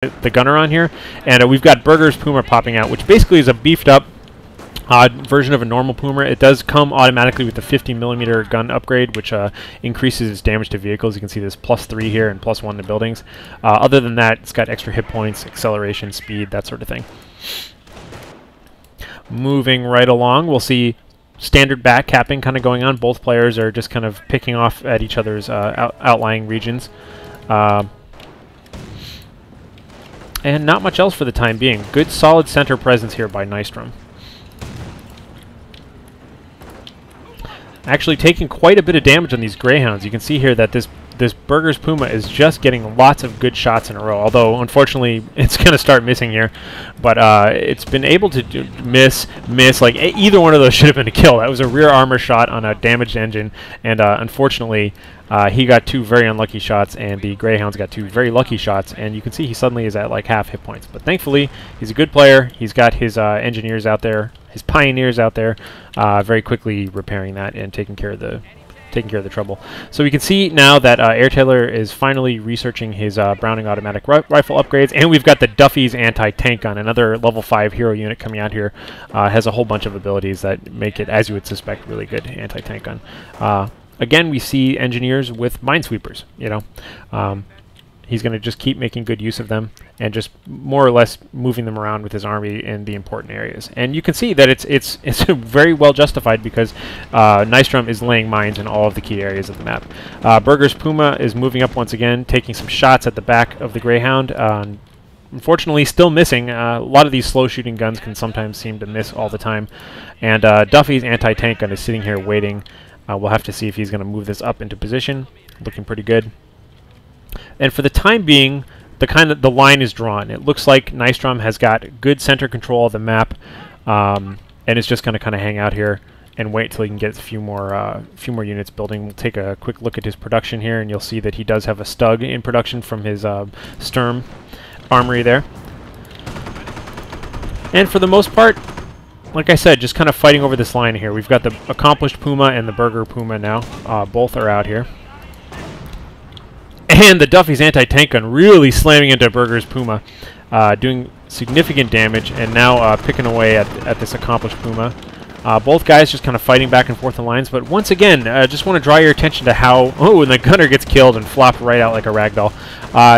the gunner on here, and we've got Burger's Puma popping out, which basically is a beefed up version of a normal Puma. It does come automatically with the 50mm gun upgrade, which increases its damage to vehicles. You can see this +3 here and +1 to buildings. Other than that, it's got extra hit points, acceleration, speed, that sort of thing. Moving right along, we'll see standard back capping kind of going on. Both players are just kind of picking off at each other's outlying regions. And not much else for the time being. Good solid center presence here by Nystrom. Actually taking quite a bit of damage on these Greyhounds. You can see here that this Burger's Puma is just getting lots of good shots in a row, although unfortunately it's going to start missing here. But it's been able to miss. Like either one of those should have been a kill. That was a rear armor shot on a damaged engine, and unfortunately he got 2 very unlucky shots, and the Greyhounds got 2 very lucky shots, and you can see he suddenly is at like half hit points. But thankfully, he's a good player. He's got his engineers out there, his pioneers out there, very quickly repairing that and taking care of the trouble. So we can see now that AirTaylor is finally researching his Browning automatic rifle upgrades, and we've got the Duffy's anti-tank gun, another level 5 hero unit coming out here. Has a whole bunch of abilities that make it, as you would suspect, really good anti-tank gun. Again, we see engineers with minesweepers. You know, he's going to just keep making good use of them and just more or less moving them around with his army in the important areas. And you can see that it's very well justified, because Nystrom is laying mines in all of the key areas of the map. Burger's Puma is moving up once again, taking some shots at the back of the Greyhound. Unfortunately, still missing. A lot of these slow-shooting guns can sometimes seem to miss all the time. And Duffy's anti-tank gun is sitting here waiting. We'll have to see if he's going to move this up into position. Looking pretty good. And for the time being, the line is drawn. It looks like Nystrom has got good center control of the map, and is just going to kind of hang out here and wait till he can get a few more units building. We'll take a quick look at his production here, and you'll see that he does have a Stug in production from his Sturm armory there. And for the most part, like I said, just kind of fighting over this line here. We've got the accomplished Puma and the Burger Puma now. Both are out here. And the Duffy's anti-tank gun really slamming into Burger's Puma, doing significant damage, and now picking away at this accomplished Puma. Both guys just kind of fighting back and forth in lines, but once again, just want to draw your attention to how... Oh, and the gunner gets killed and flopped right out like a ragdoll.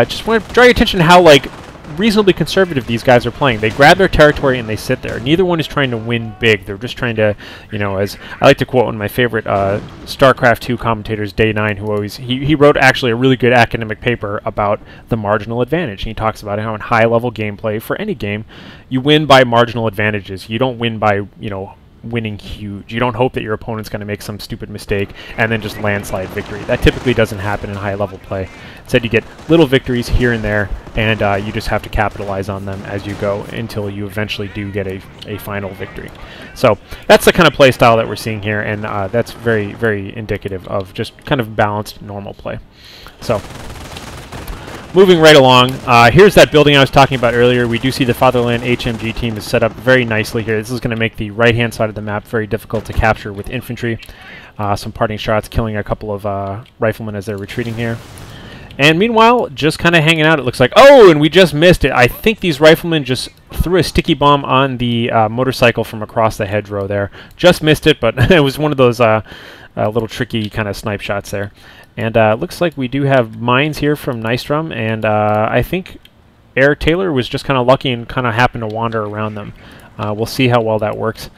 Just want to draw your attention to how, like, reasonably conservative these guys are playing. They grab their territory and they sit there. Neither one is trying to win big. They're just trying to, you know, as I like to quote one of my favorite StarCraft 2 commentators, Day 9, who always, he wrote actually a really good academic paper about the marginal advantage. And he talks about how in high-level gameplay for any game, you win by marginal advantages. You don't win by, you know, winning huge. You don't hope that your opponent's going to make some stupid mistake and then just landslide victory. That typically doesn't happen in high-level play. Instead, you get little victories here and there, and you just have to capitalize on them as you go until you eventually do get a final victory. So that's the kind of play style that we're seeing here, and that's very, very indicative of just kind of balanced, normal play. So moving right along, here's that building I was talking about earlier. We do see the Fatherland HMG team is set up very nicely here. This is going to make the right-hand side of the map very difficult to capture with infantry. Some parting shots, killing a couple of riflemen as they're retreating here. And meanwhile, just kind of hanging out, it looks like. Oh, and we just missed it. I think these riflemen just threw a sticky bomb on the motorcycle from across the hedgerow there. Just missed it, but it was one of those little tricky kind of snipe shots there. And looks like we do have mines here from Nystrom, and I think AirTaylor was just kind of lucky and kind of happened to wander around them. We'll see how well that works,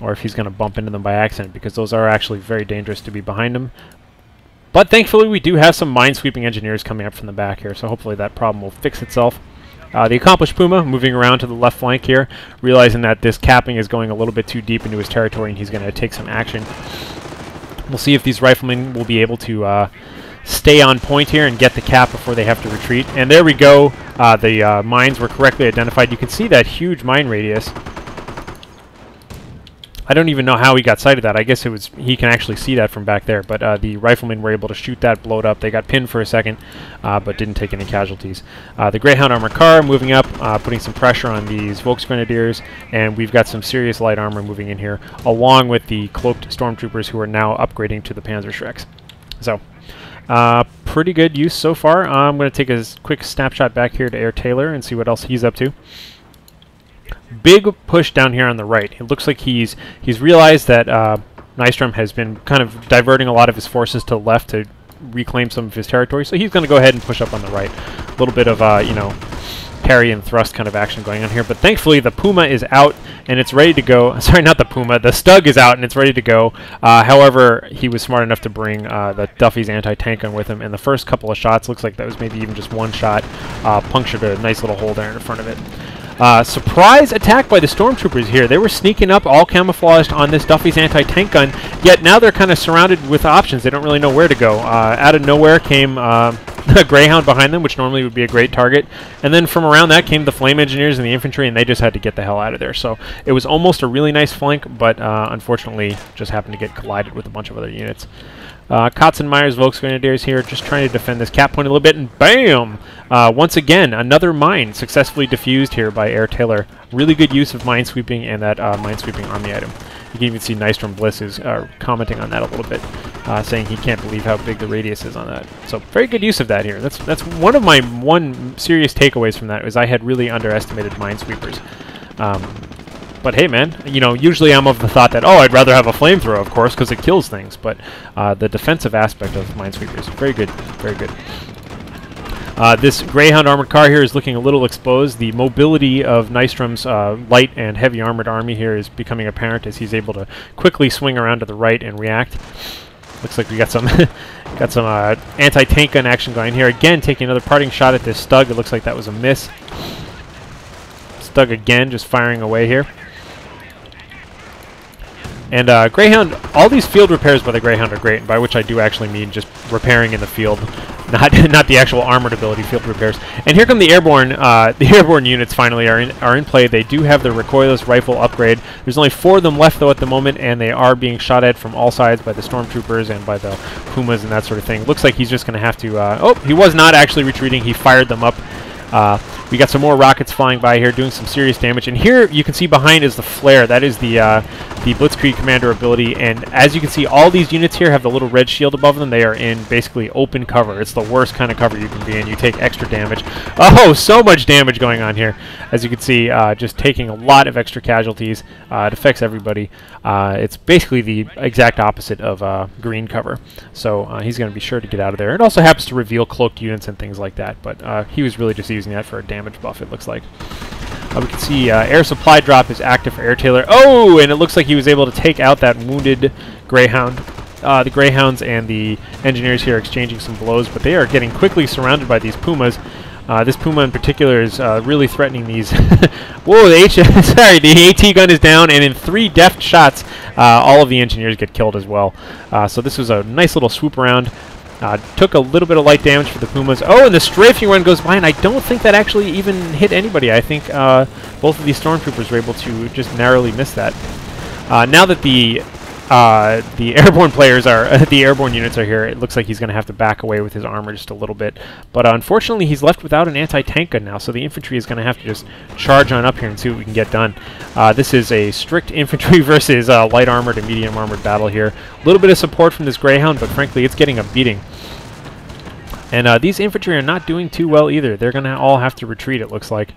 or if he's going to bump into them by accident, because those are actually very dangerous to be behind him. But thankfully, we do have some minesweeping engineers coming up from the back here, so hopefully that problem will fix itself. The accomplished Puma moving around to the left flank here, realizing that this capping is going a little bit too deep into his territory, and he's going to take some action. We'll see if these riflemen will be able to stay on point here and get the cap before they have to retreat. And there we go. The mines were correctly identified. You can see that huge mine radius. I don't even know how he got sight of that. I guess it was he can actually see that from back there. But the riflemen were able to shoot that, blow it up. They got pinned for a second, but didn't take any casualties. The Greyhound armored car moving up, putting some pressure on these Volksgrenadiers, and we've got some serious light armor moving in here, along with the cloaked stormtroopers who are now upgrading to the Panzerschrecks. So pretty good use so far. I'm going to take a quick snapshot back here to AirTaylor and see what else he's up to. Big push down here on the right. It looks like he's realized that Nystrom has been kind of diverting a lot of his forces to the left to reclaim some of his territory, so he's going to go ahead and push up on the right. A little bit of, you know, parry and thrust kind of action going on here, but thankfully the Puma is out and it's ready to go. Sorry, not the Puma, the Stug is out and it's ready to go. However, he was smart enough to bring the Duffy's anti-tank gun with him, and the first couple of shots, looks like that was maybe even just one shot, punctured a nice little hole there in front of it. Surprise attack by the stormtroopers here. They were sneaking up all camouflaged on this Duffy's anti-tank gun, yet now they're kind of surrounded with options. They don't really know where to go. Out of nowhere came a Greyhound behind them, which normally would be a great target, and then from around that came the flame engineers and the infantry, and they just had to get the hell out of there. So it was almost a really nice flank, but unfortunately just happened to get collided with a bunch of other units. Kotz and Myers Volksgrenadiers here just trying to defend this cap point a little bit, and BAM! Once again, another mine successfully defused here by AirTaylor. Really good use of minesweeping and that minesweeping army item. You can even see nystromBLITZ is commenting on that a little bit, saying he can't believe how big the radius is on that. So very good use of that here. That's one of my serious takeaways from that, is I had really underestimated minesweepers. But hey, man, you know, usually I'm of the thought that, oh, I'd rather have a flamethrower, of course, because it kills things. But the defensive aspect of minesweepers is very good, very good. This Greyhound armored car here is looking a little exposed. The mobility of Nystrom's light and heavy armored army here is becoming apparent as he's able to quickly swing around to the right and react. Looks like we got some anti-tank gun action going here. Again, taking another parting shot at this Stug. It looks like that was a miss. Stug again, just firing away here. And Greyhound, all these field repairs by the Greyhound are great, and by which I do actually mean just repairing in the field, not the actual armored ability field repairs. And here come the airborne. The airborne units finally are in play. They do have the recoilless rifle upgrade. There's only 4 of them left though at the moment, and they are being shot at from all sides by the stormtroopers and by the Pumas and that sort of thing. Looks like he's just going to have to. Oh, he was not actually retreating. He fired them up. We got some more rockets flying by here, doing some serious damage. And here you can see behind is the flare. That is the Blitzkrieg commander ability. And as you can see, all these units here have the little red shield above them. They are in basically open cover. It's the worst kind of cover you can be in. You take extra damage. Oh, so much damage going on here. As you can see, just taking a lot of extra casualties. It affects everybody. It's basically the exact opposite of green cover. So he's going to be sure to get out of there. It also happens to reveal cloaked units and things like that. But he was really just using that for a damage buff, it looks like. We can see air supply drop is active for AirTaylor. Oh, and it looks like he was able to take out that wounded Greyhound. The Greyhounds and the engineers here are exchanging some blows, but they are getting quickly surrounded by these Pumas. This Puma in particular is really threatening these. Whoa, the AT gun is down, and in 3 deft shots, all of the engineers get killed as well. So this was a nice little swoop around. Took a little bit of light damage for the Pumas. Oh, and the strafing run goes by, and I don't think that actually even hit anybody. I think both of these stormtroopers were able to just narrowly miss that. Now that the airborne players are, the airborne units are here, it looks like he's going to have to back away with his armor just a little bit. But unfortunately, he's left without an anti-tank gun now, so the infantry is going to have to just charge on up here and see what we can get done. This is a strict infantry versus light armored and medium armored battle here. A little bit of support from this Greyhound, but frankly, it's getting a beating. And these infantry are not doing too well either. They're going to all have to retreat, it looks like.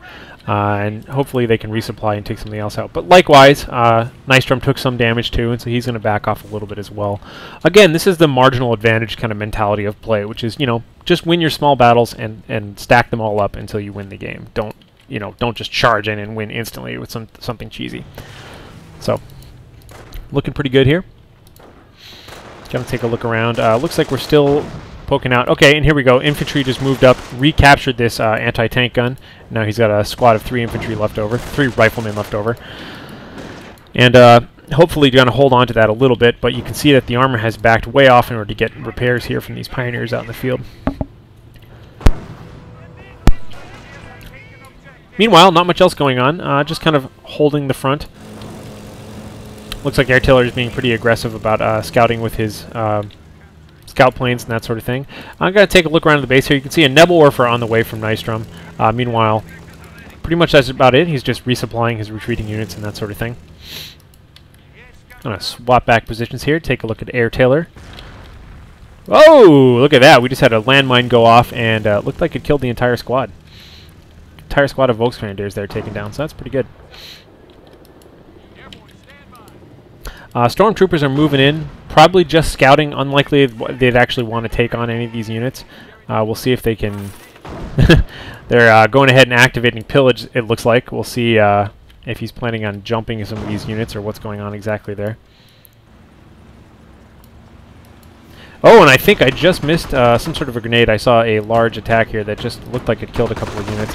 And hopefully they can resupply and take something else out. But likewise, Nystrom took some damage too, and so he's going to back off a little bit as well. Again, this is the marginal advantage kind of mentality of play, which is, you know, just win your small battles and stack them all up until you win the game. Don't just charge in and win instantly with something cheesy. So, looking pretty good here. Gonna take a look around. Looks like we're still poking out. Okay, and here we go. Infantry just moved up, recaptured this anti-tank gun. Now he's got a squad of 3 infantry left over, 3 riflemen left over. And hopefully you're going to hold on to that a little bit, but you can see that the armor has backed way off in order to get repairs here from these pioneers out in the field. Meanwhile, not much else going on, just kind of holding the front. Looks like AirTaylor is being pretty aggressive about scouting with his scout planes and that sort of thing. I'm going to take a look around the base here. You can see a Nebelwerfer on the way from Nystrom. Meanwhile, pretty much that's about it. He's just resupplying his retreating units and that sort of thing. I'm going to swap back positions here, take a look at AirTaylor. Oh, look at that. We just had a landmine go off, and looked like it killed the entire squad. Entire squad of Volksgrenadiers there taken down, so that's pretty good. Stormtroopers are moving in, probably just scouting. Unlikely they'd actually want to take on any of these units. We'll see if they can... They're going ahead and activating pillage, it looks like. We'll see if he's planning on jumping some of these units or what's going on exactly there. Oh, and I think I just missed some sort of a grenade. I saw a large attack here that just looked like it killed a couple of units.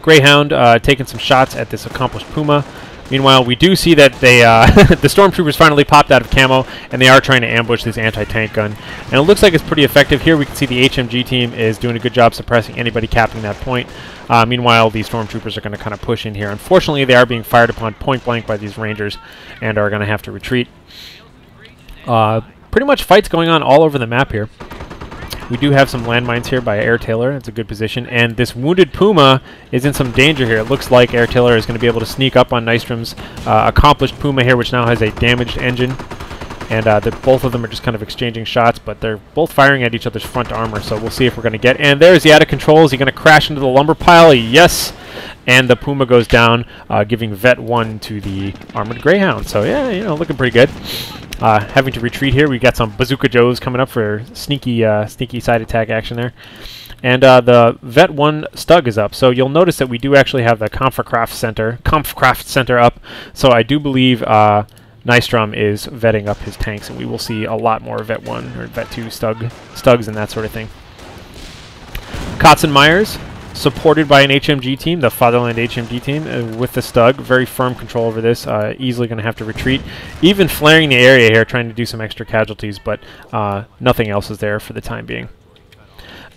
Greyhound taking some shots at this accomplished Puma. Meanwhile, we do see that they the Stormtroopers finally popped out of camo, and they are trying to ambush this anti-tank gun. And it looks like it's pretty effective. Here we can see the HMG team is doing a good job suppressing anybody capping that point. Meanwhile, the Stormtroopers are going to kind of push in here. Unfortunately, they are being fired upon point blank by these Rangers and are going to have to retreat. Pretty much fights going on all over the map here. We do have some landmines here by AirTaylor. It's a good position. And this wounded Puma is in some danger here. It looks like AirTaylor is going to be able to sneak up on Nystrom's accomplished Puma here, which now has a damaged engine. And both of them are just kind of exchanging shots, but they're both firing at each other's front armor, so we'll see if we're going to get... And there's the out of control. Is he going to crash into the lumber pile? Yes! And the Puma goes down, giving Vet 1 to the Armored Greyhound. So, yeah, you know, looking pretty good. Having to retreat here. We got some Bazooka Joes coming up for sneaky sneaky side attack action there. And the Vet 1 Stug is up. So you'll notice that we do actually have the Kampfkraft Center up. So I do believe Nystrom is vetting up his tanks, and we will see a lot more Vet 1 or Vet 2 Stugs and that sort of thing. Myers, supported by an HMG team, the Fatherland HMG team, with the Stug. Very firm control over this. Easily going to have to retreat. Even flaring the area here, trying to do some extra casualties, but nothing else is there for the time being.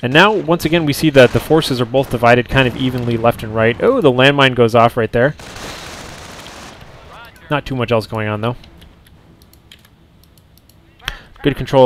And now, once again, we see that the forces are both divided kind of evenly left and right. Oh, the landmine goes off right there. Not too much else going on, though. Good control.